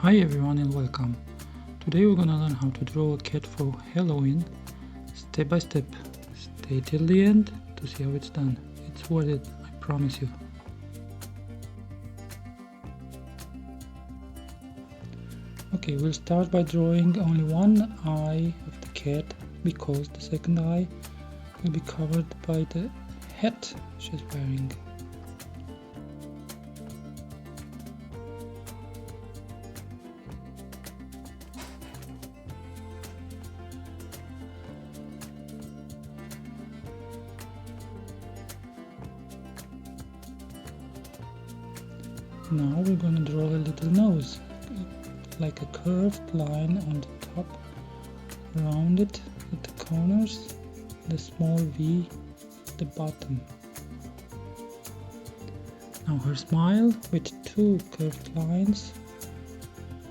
Hi everyone and welcome. Today we're gonna learn how to draw a cat for Halloween step by step. Stay till the end to see how it's done. It's worth it, I promise you. Okay, we'll start by drawing only one eye of the cat because the second eye will be covered by the hat she's wearing. Now we're gonna draw a little nose, like a curved line on the top, rounded at the corners, and a small V at the bottom. Now her smile with two curved lines,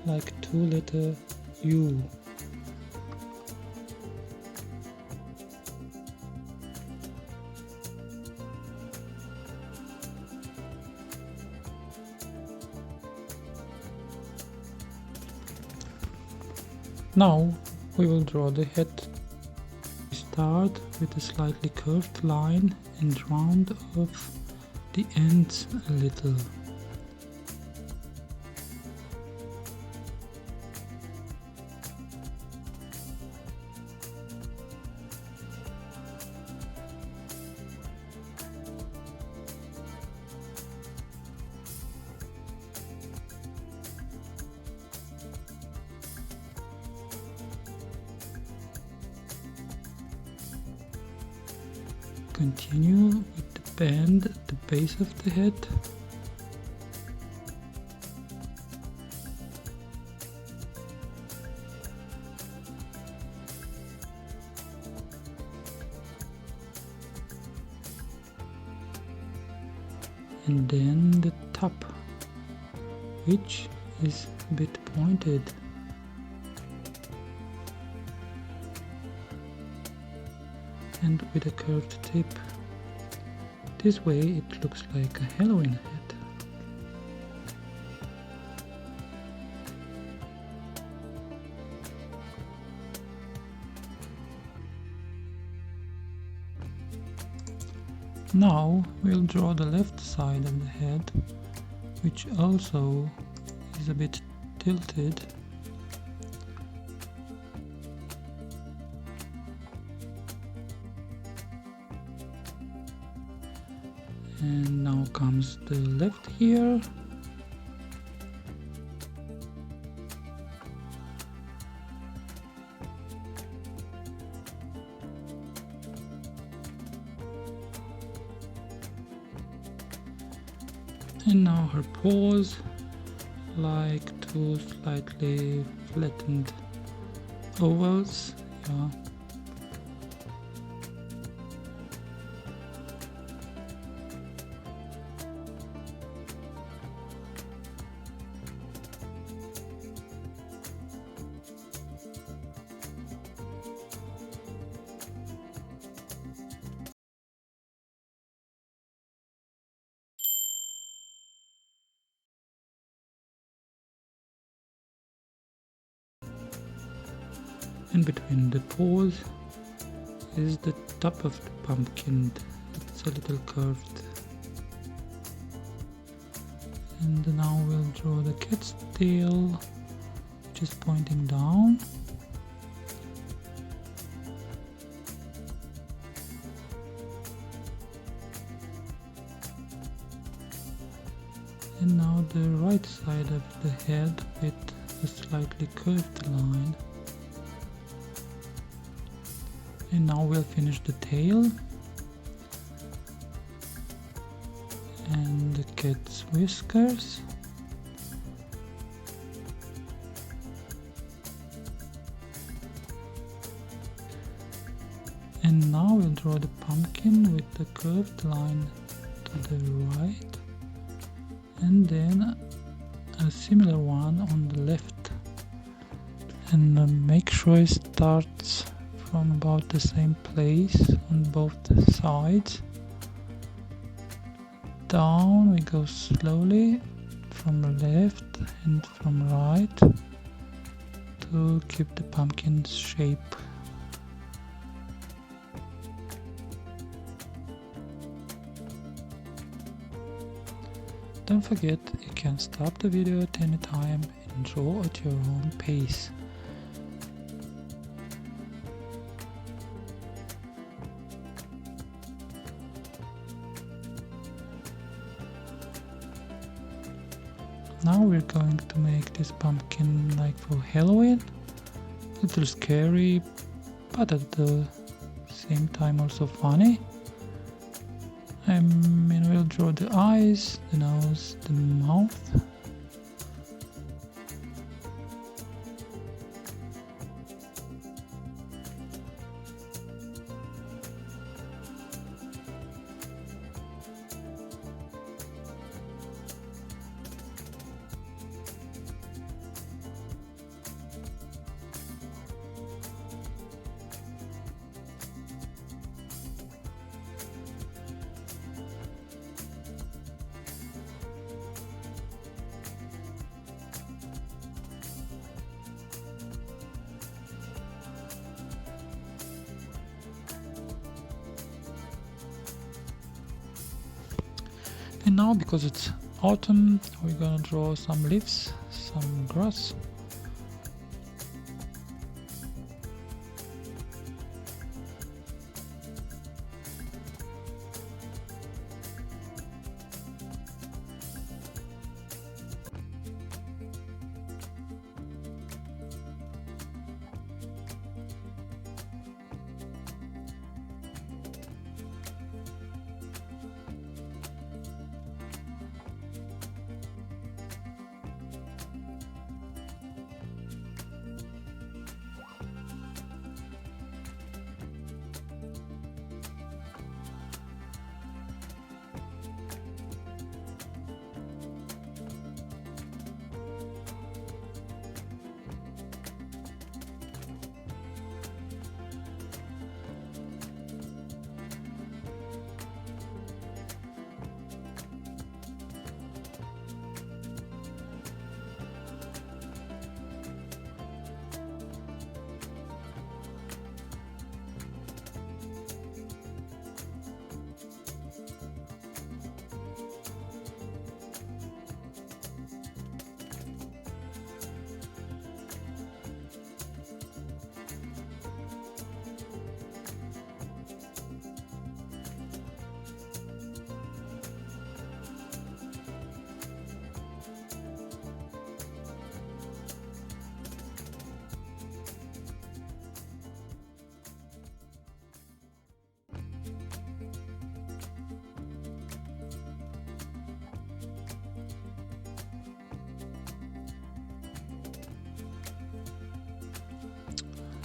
like two letter U. Now we will draw the head. We start with a slightly curved line and round off the ends a little. Continue with the band at the base of the head. And then the top, which is a bit pointed. And with a curved tip. This way it looks like a Halloween hat. Now we'll draw the left side of the head, which also is a bit tilted. And now comes the left ear. And now her paws, like two slightly flattened ovals. Yeah. And between the paws is the top of the pumpkin. It's a little curved. And now we'll draw the cat's tail, which is pointing down. And now the right side of the head with a slightly curved line. And now we'll finish the tail and the cat's whiskers. And now we'll draw the pumpkin with the curved line to the right, and then a similar one on the left. And make sure it starts from about the same place on both sides. Down we go slowly from left and from right to keep the pumpkin's shape. Don't forget, you can stop the video at any time and draw at your own pace. Now we're going to make this pumpkin like for Halloween. A little scary, but at the same time also funny. I mean, we'll draw the eyes, the nose, the mouth. And now, because it's autumn, we're gonna draw some leaves, some grass.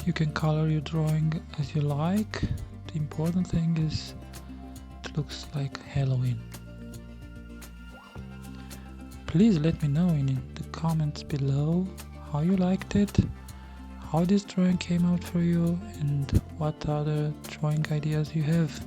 You can color your drawing as you like. The important thing is it looks like Halloween. Please let me know in the comments below how you liked it, how this drawing came out for you, and what other drawing ideas you have.